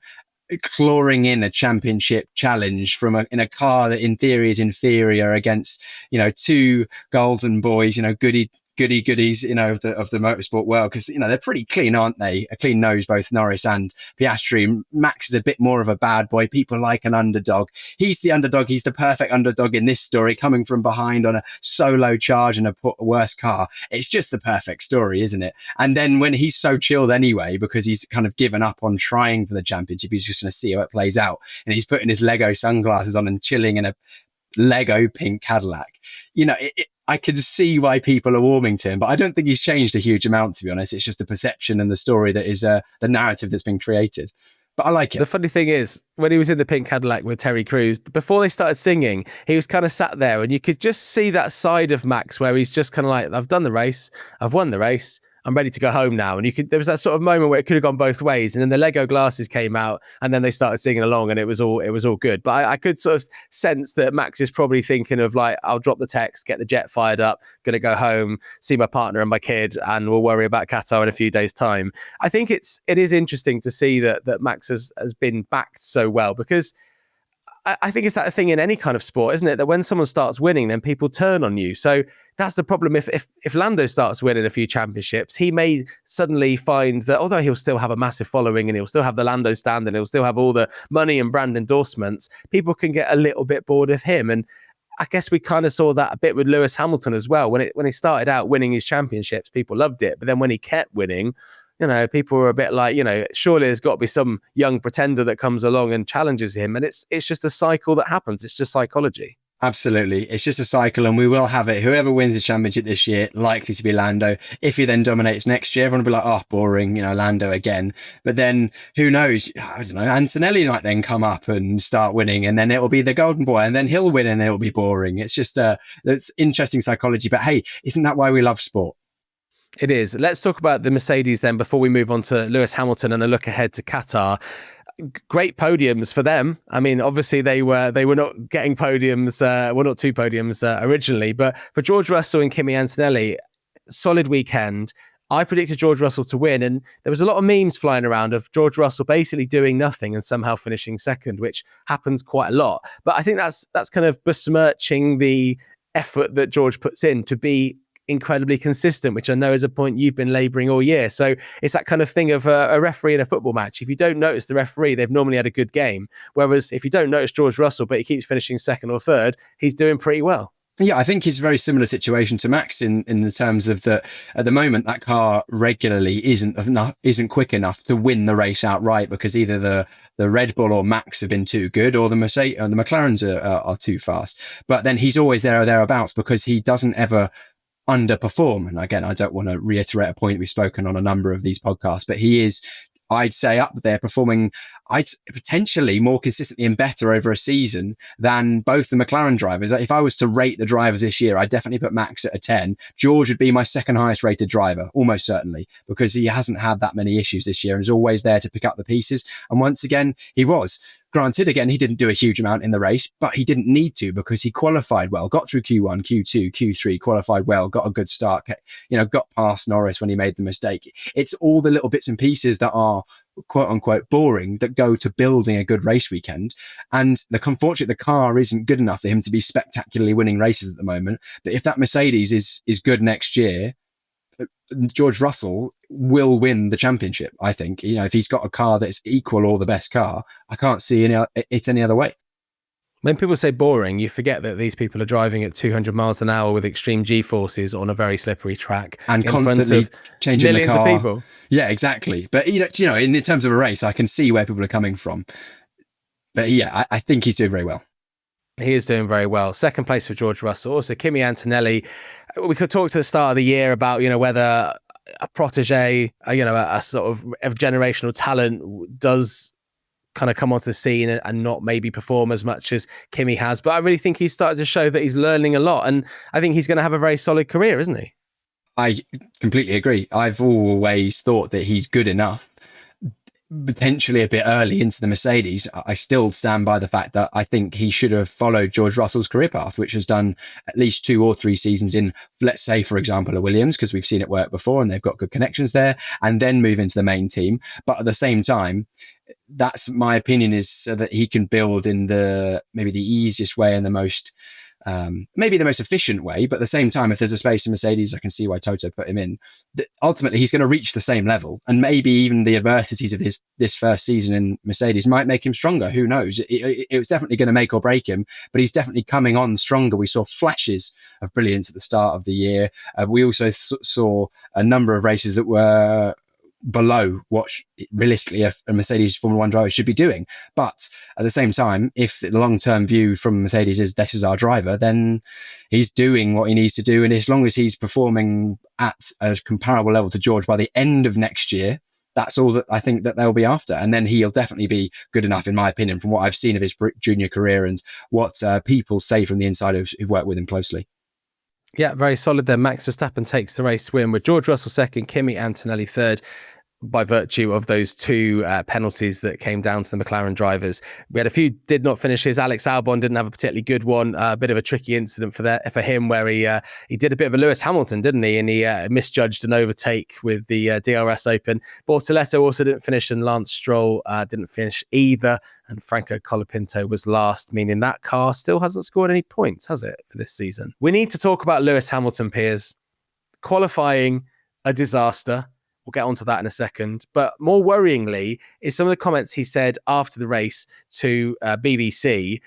clawing in a championship challenge in a car that in theory is inferior against, 2 golden boys, goodies, of the motorsport world, because they're pretty clean, aren't they? A clean nose, both Norris and Piastri. Max is a bit more of a bad boy. People like an underdog. He's the underdog. He's the perfect underdog in this story, coming from behind on a solo charge in a worse car. It's just the perfect story, isn't it? And then when he's so chilled anyway, because he's kind of given up on trying for the championship, he's just going to see how it plays out, and he's putting his Lego sunglasses on and chilling in a Lego pink Cadillac. I could see why people are warming to him, but I don't think he's changed a huge amount, to be honest. It's just the perception and the story that is the narrative that's been created. But I like it. The funny thing is, when he was in the pink Cadillac with Terry Crews, before they started singing, he was kind of sat there and you could just see that side of Max where he's just kind of like, I've done the race, I've won the race, I'm ready to go home now. And there was that sort of moment where it could have gone both ways. And then the Lego glasses came out and then they started singing along and it was all good. But I could sort of sense that Max is probably thinking of like, I'll drop the text, get the jet fired up, going to go home, see my partner and my kid, and we'll worry about Qatar in a few days' time. I think it is interesting to see that Max has been backed so well, because I think it's that thing in any kind of sport, isn't it? That when someone starts winning, then people turn on you. So that's the problem. If Lando starts winning a few championships, he may suddenly find that although he'll still have a massive following and he'll still have the Lando stand and he'll still have all the money and brand endorsements, people can get a little bit bored of him. And I guess we kind of saw that a bit with Lewis Hamilton as well. When he started out winning his championships, people loved it. But then when he kept winning, people were a bit like, surely there's got to be some young pretender that comes along and challenges him. And it's just a cycle that happens. It's just psychology. Absolutely. It's just a cycle and we will have it. Whoever wins the championship this year, likely to be Lando. If he then dominates next year, everyone will be like, oh, boring, Lando again. But then who knows? I don't know. Antonelli might then come up and start winning and then it will be the golden boy and then he'll win and it will be boring. It's just, it's interesting psychology. But hey, isn't that why we love sport? It is. Let's talk about the Mercedes then before we move on to Lewis Hamilton and a look ahead to Qatar. Great podiums for them. I mean, obviously they were not getting podiums, not two podiums originally, but for George Russell and Kimi Antonelli, solid weekend. I predicted George Russell to win, and there was a lot of memes flying around of George Russell basically doing nothing and somehow finishing second, which happens quite a lot. But I think that's kind of besmirching the effort that George puts in to be incredibly consistent, which I know is a point you've been labouring all year. So it's that kind of thing of a referee in a football match. If you don't notice the referee, they've normally had a good game. Whereas if you don't notice George Russell, but he keeps finishing second or third, he's doing pretty well. Yeah, I think it's a very similar situation to Max in the terms of that at the moment that car regularly isn't quick enough to win the race outright because either the Red Bull or Max have been too good or the Mercedes or the McLarens are too fast. But then he's always there or thereabouts because he doesn't ever underperform. And again, I don't want to reiterate a point we've spoken on a number of these podcasts, but he is, I'd say, up there performing potentially more consistently and better over a season than both the McLaren drivers. If I was to rate the drivers this year, I'd definitely put Max at a 10. George would be my second highest rated driver, almost certainly, because he hasn't had that many issues this year and is always there to pick up the pieces. And once again, he was. Granted, again, he didn't do a huge amount in the race, but he didn't need to because he qualified well, got through Q1, Q2, Q3, qualified well, got a good start, got past Norris when he made the mistake. It's all the little bits and pieces that are quote unquote boring that go to building a good race weekend. And unfortunately, the car isn't good enough for him to be spectacularly winning races at the moment. But if that Mercedes is good next year, George Russell will win the championship. I think, if he's got a car that's equal or the best car, I can't see it any other way. When people say boring, you forget that these people are driving at 200 miles an hour with extreme G-forces on a very slippery track and constantly changing the car. Millions of people. Yeah, exactly. But in terms of a race, I can see where people are coming from. But yeah, I think he's doing very well. He is doing very well. Second place for George Russell. Also, Kimi Antonelli. We could talk to the start of the year about, whether a protege, a sort of generational talent does kind of come onto the scene and not maybe perform as much as Kimi has. But I really think he's started to show that he's learning a lot. And I think he's going to have a very solid career, isn't he? I completely agree. I've always thought that he's good enough. Potentially a bit early into the Mercedes. I still stand by the fact that I think he should have followed George Russell's career path, which has done at least 2 or 3 seasons in, let's say, for example, a Williams, because we've seen it work before and they've got good connections there, and then move into the main team. But at the same time, that's my opinion, is so that he can build in maybe the easiest way and the most maybe the most efficient way, but at the same time, if there's a space in Mercedes, I can see why Toto put him in. Ultimately, he's going to reach the same level, and maybe even the adversities of this first season in Mercedes might make him stronger. Who knows? It was definitely going to make or break him, but he's definitely coming on stronger. We saw flashes of brilliance at the start of the year. We also saw a number of races that were below what realistically a Mercedes Formula 1 driver should be doing. But at the same time, if the long-term view from Mercedes is this is our driver, then he's doing what he needs to do. And as long as he's performing at a comparable level to George by the end of next year, that's all that I think that they'll be after. And then he'll definitely be good enough, in my opinion, from what I've seen of his junior career and what people say from the inside who've worked with him closely. Yeah, very solid there. Max Verstappen takes the race win with George Russell second, Kimi Antonelli third, by virtue of those two penalties that came down to the McLaren drivers. We had a few did not finish his. Alex Albon didn't have a particularly good one. A bit of a tricky incident for him, where he did a bit of a Lewis Hamilton, didn't he? And he misjudged an overtake with the DRS Open. Bortoletto also didn't finish, and Lance Stroll didn't finish either. And Franco Colapinto was last, meaning that car still hasn't scored any points, has it, for this season? We need to talk about Lewis Hamilton, Piers. Qualifying, a disaster. We'll get onto that in a second. But more worryingly is some of the comments he said after the race to BBC.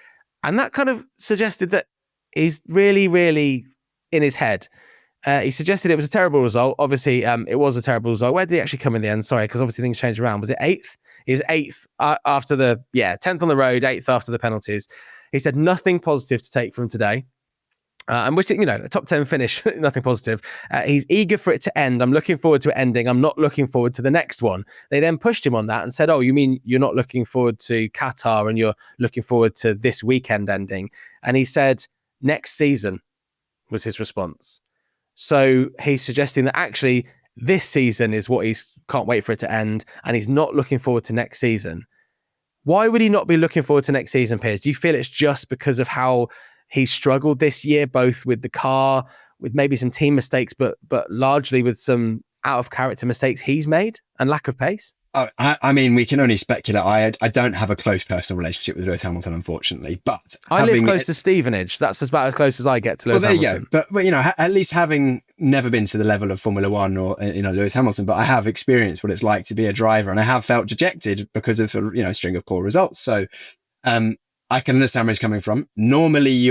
And that kind of suggested that he's really, really in his head. He suggested it was a terrible result. Obviously, it was a terrible result. Where did he actually come in the end? Sorry, because obviously things changed around. Was it 8th? He was 8th after 10th on the road, 8th after the penalties. He said nothing positive to take from today. I'm wishing, a top 10 finish, nothing positive. He's eager for it to end. I'm looking forward to it ending. I'm not looking forward to the next one. They then pushed him on that and said, oh, you mean you're not looking forward to Qatar and you're looking forward to this weekend ending? And he said, next season was his response. So he's suggesting that actually this season is what can't wait for it to end. And he's not looking forward to next season. Why would he not be looking forward to next season, Piers? Do you feel it's just because of how he's struggled this year, both with the car, with maybe some team mistakes, but largely with some out of character mistakes he's made and lack of pace? Oh, I mean, we can only speculate. I don't have a close personal relationship with Lewis Hamilton, unfortunately. But I live close to Stevenage. That's about as close as I get to Lewis Hamilton. There you go. But at least having never been to the level of Formula One or Lewis Hamilton, but I have experienced what it's like to be a driver, and I have felt dejected because of a string of poor results. So, I can understand where he's coming from. Normally,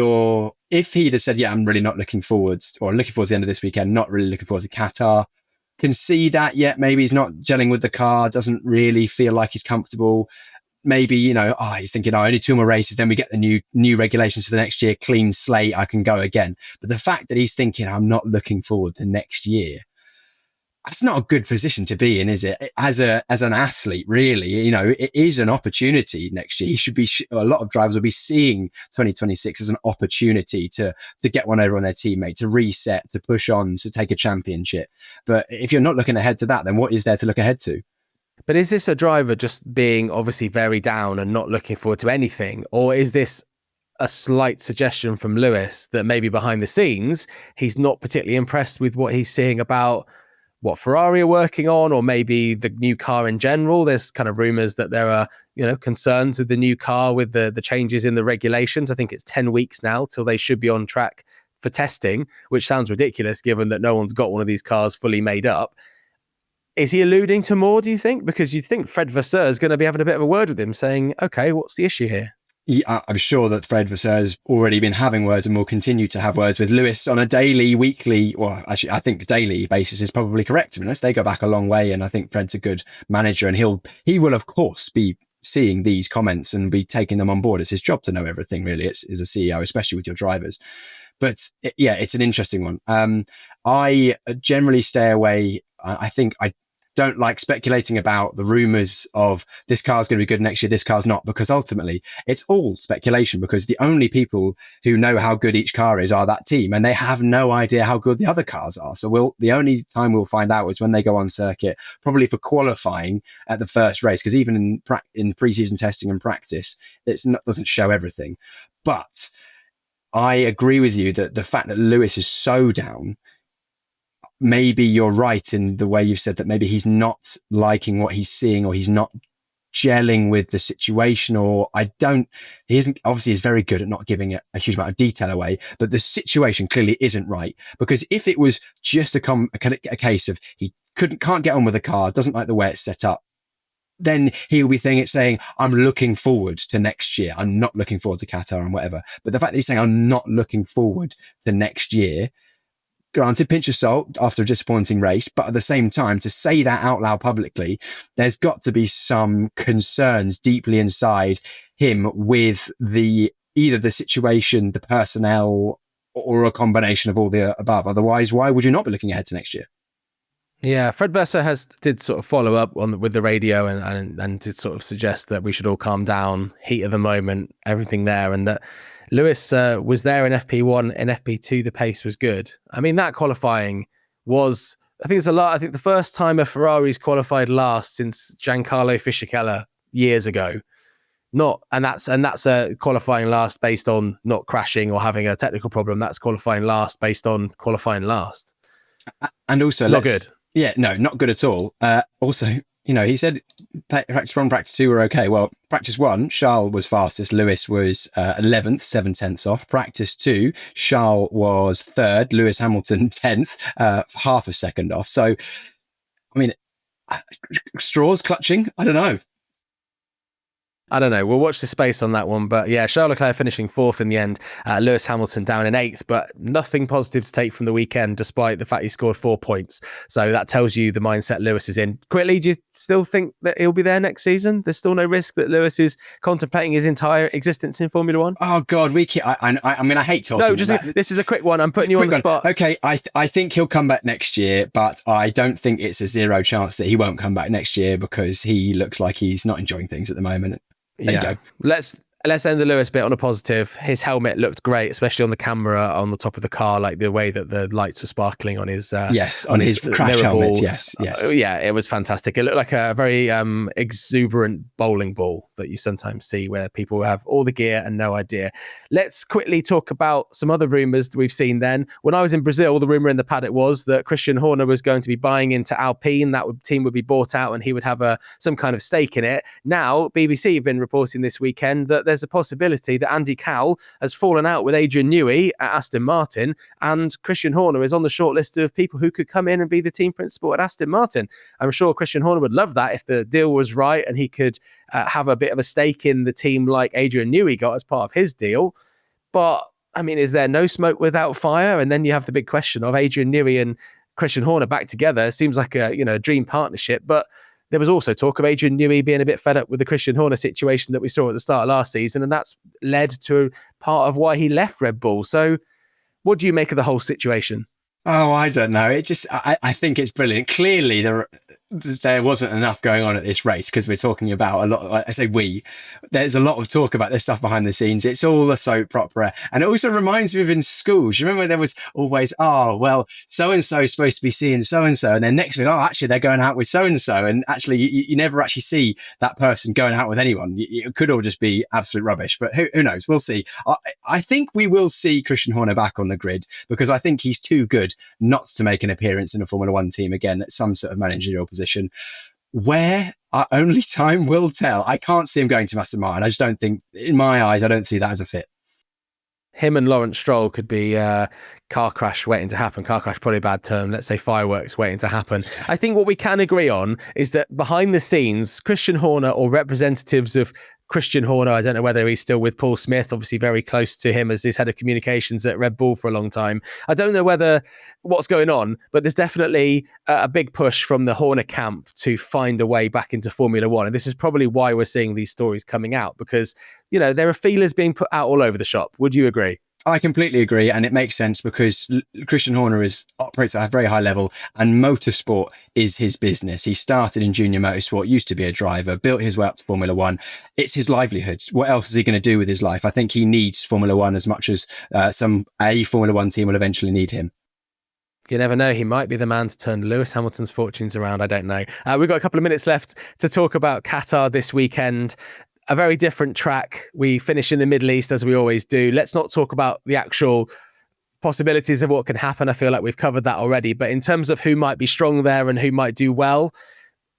if he'd have said, yeah, I'm really not looking forward to the end of this weekend, not really looking forward to Qatar, can see that yet. Maybe he's not gelling with the car, doesn't really feel like he's comfortable. Maybe, he's thinking, only 2 more races, then we get the new regulations for the next year, clean slate, I can go again. But the fact that he's thinking, I'm not looking forward to next year, that's not a good position to be in, is it? As an athlete, really, it is an opportunity next year. He should be, a lot of drivers will be seeing 2026 as an opportunity to get one over on their teammate, to reset, to push on, to take a championship. But if you're not looking ahead to that, then what is there to look ahead to? But is this a driver just being obviously very down and not looking forward to anything? Or is this a slight suggestion from Lewis that maybe behind the scenes, he's not particularly impressed with what he's seeing about what Ferrari are working on, or maybe the new car in general? There's kind of rumors that there are, concerns with the new car, with the changes in the regulations. I think it's 10 weeks now till they should be on track for testing, which sounds ridiculous given that no one's got one of these cars fully made up. Is he alluding to more, do you think? Because you think Fred Vasseur is going to be having a bit of a word with him saying, okay, what's the issue here? Yeah, I'm sure that Fred Vasseur has already been having words and will continue to have words with Lewis on a daily, weekly, or actually I think daily basis is probably correct. Unless they go back a long way, and I think Fred's a good manager, and he will of course be seeing these comments and be taking them on board. It's his job to know everything, really, as a CEO, especially with your drivers. But it's an interesting one. I generally stay away. I think I don't like speculating about the rumors of this car's going to be good next year, this car's not, because ultimately it's all speculation, because the only people who know how good each car is are that team, and they have no idea how good the other cars are. So the only time we'll find out is when they go on circuit, probably for qualifying at the first race, because even in pre-season testing and practice, doesn't show everything. But I agree with you that the fact that Lewis is so down, maybe you're right in the way you've said that maybe he's not liking what he's seeing, or he's not gelling with the situation, or he isn't, obviously is very good at not giving a huge amount of detail away, but the situation clearly isn't right. Because if it was just a case of he can't get on with the car, doesn't like the way it's set up, then he'll be saying, I'm looking forward to next year. I'm not looking forward to Qatar and whatever. But the fact that he's saying, I'm not looking forward to next year, granted, pinch of salt after a disappointing race, but at the same time, to say that out loud publicly, there's got to be some concerns deeply inside him with either the situation, the personnel, or a combination of all the above. Otherwise, why would you not be looking ahead to next year? Yeah, Fred Vassar did sort of follow up with the radio and did sort of suggest that we should all calm down, heat of the moment, everything there, and that Lewis was there in FP1 and FP2. The pace was good. I mean, that qualifying was, I think it's a lot. I think the first time a Ferrari's qualified last since Giancarlo Fisichella years ago. That's a qualifying last based on not crashing or having a technical problem. That's qualifying last based on qualifying last. And also, not good. Yeah, no, not good at all. Also, he said practice 1, practice 2 were okay. Well, practice 1, Charles was fastest. Lewis was 11th, 7/10 off. Practice 2, Charles was 3rd. Lewis Hamilton 10th, half a second off. So, I mean, straws clutching. I don't know. We'll watch the space on that one. But yeah, Charles Leclerc finishing 4th in the end. Lewis Hamilton down in 8th, but nothing positive to take from the weekend, despite the fact he scored 4 points. So that tells you the mindset Lewis is in. Quickly, do you still think that he'll be there next season? There's still no risk that Lewis is contemplating his entire existence in Formula One? Oh, God, we keep, I mean, I hate talking No, this is a quick one. I'm putting you on the spot. Okay, I think he'll come back next year, but I don't think it's a zero chance that he won't come back next year because he looks like he's not enjoying things at the moment. There you go. Let's end the Lewis bit on a positive. His helmet looked great, especially on the camera on the top of the car, like the way that the lights were sparkling on his on his crash helmet. Yes. Yeah, it was fantastic. It looked like a very exuberant bowling ball that you sometimes see where people have all the gear and no idea. Let's quickly talk about some other rumours that we've seen then. When I was in Brazil, the rumour in the paddock was that Christian Horner was going to be buying into Alpine. Team would be bought out and he would have some kind of stake in it. Now, BBC have been reporting this weekend that there's a possibility that Andy Cowell has fallen out with Adrian Newey at Aston Martin, and Christian Horner is on the short list of people who could come in and be the team principal at Aston Martin. I'm sure Christian Horner would love that if the deal was right and he could have a bit of a stake in the team like Adrian Newey got as part of his deal. But, I mean, is there no smoke without fire? And then you have the big question of Adrian Newey and Christian Horner back together. Seems like a dream partnership, but there was also talk of Adrian Newey being a bit fed up with the Christian Horner situation that we saw at the start of last season, and that's led to part of why he left Red Bull. So what do you make of the whole situation? Oh, I don't know. I think it's brilliant. Clearly, there wasn't enough going on at this race because we're talking about a lot. Like I say there's a lot of talk about this stuff behind the scenes. It's all a soap opera. And it also reminds me of in schools. You remember there was always, so-and-so is supposed to be seeing so-and-so. And then next week, actually they're going out with so-and-so. And actually you never actually see that person going out with anyone. It could all just be absolute rubbish, but who knows? We'll see. I think we will see Christian Horner back on the grid because I think he's too good not to make an appearance in a Formula One team again at some sort of managerial position. Where only time will tell. I can't see him going to Aston Martin. I just don't think, in my eyes, I don't see that as a fit. Him and Lawrence Stroll could be car crash waiting to happen. Car crash, probably a bad term. Let's say fireworks waiting to happen. I think what we can agree on is that behind the scenes, Christian Horner or representatives of Christian Horner, I don't know whether he's still with Paul Smith, obviously very close to him as his head of communications at Red Bull for a long time. I don't know what's going on, but there's definitely a big push from the Horner camp to find a way back into Formula One. And this is probably why we're seeing these stories coming out because, there are feelers being put out all over the shop. Would you agree? I completely agree, and it makes sense because Christian Horner operates at a very high level, and motorsport is his business. He started in junior motorsport, used to be a driver, built his way up to Formula One. It's his livelihood. What else is he going to do with his life? I think he needs Formula One as much as a Formula One team will eventually need him. You never know. He might be the man to turn Lewis Hamilton's fortunes around. I don't know. We've got a couple of minutes left to talk about Qatar this weekend. A very different track. We finish in the Middle East as we always do. Let's not talk about the actual possibilities of what can happen. I feel like we've covered that already. But in terms of who might be strong there and who might do well,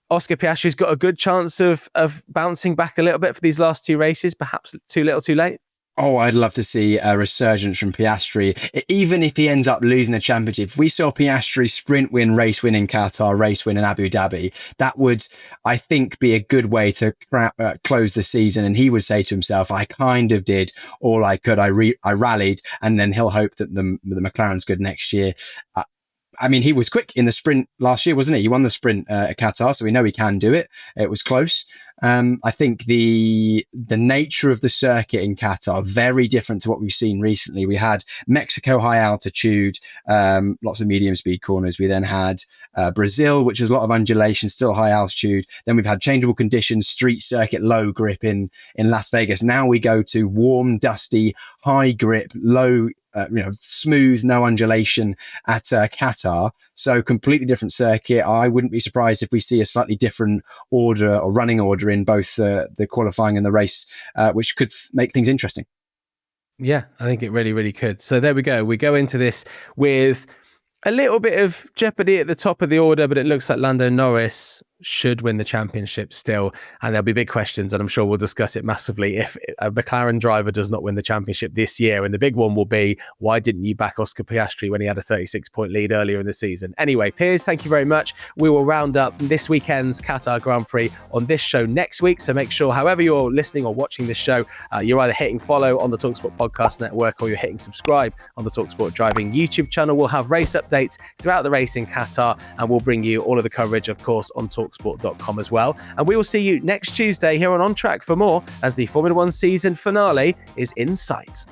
Oscar Piastri's got a good chance of bouncing back a little bit for these last 2 races, perhaps too little too late. Oh, I'd love to see a resurgence from Piastri, even if he ends up losing the championship. If we saw Piastri sprint win, race win in Qatar, race win in Abu Dhabi, that would, I think, be a good way to close the season. And he would say to himself, I kind of did all I could. I rallied, and then he'll hope that the McLaren's good next year. I mean, he was quick in the sprint last year, wasn't he? He won the sprint at Qatar, so we know he can do it. It was close. I think the nature of the circuit in Qatar very different to what we've seen recently. We had Mexico high altitude, lots of medium speed corners. We then had Brazil, which was a lot of undulation, still high altitude. Then we've had changeable conditions, street circuit, low grip in Las Vegas. Now we go to warm, dusty, high grip, low, smooth, no undulation at Qatar. So completely different circuit. I wouldn't be surprised if we see a slightly different order or running order in both the qualifying and the race, which could make things interesting. Yeah, I think it really, really could. So there we go. We go into this with a little bit of jeopardy at the top of the order, but it looks like Lando Norris should win the championship still. And there'll be big questions, and I'm sure we'll discuss it massively if a McLaren driver does not win the championship this year. And the big one will be, why didn't you back Oscar Piastri when he had a 36-point lead earlier in the season? Anyway, Piers, thank you very much. We will round up this weekend's Qatar Grand Prix on this show next week. So make sure, however you're listening or watching this show, you're either hitting follow on the talkSPORT Podcast Network or you're hitting subscribe on the talkSPORT Driving YouTube channel. We'll have race updates throughout the race in Qatar, and we'll bring you all of the coverage, of course, on talksport.com as well. And we will see you next Tuesday here on Track for more, as the Formula One season finale is in sight.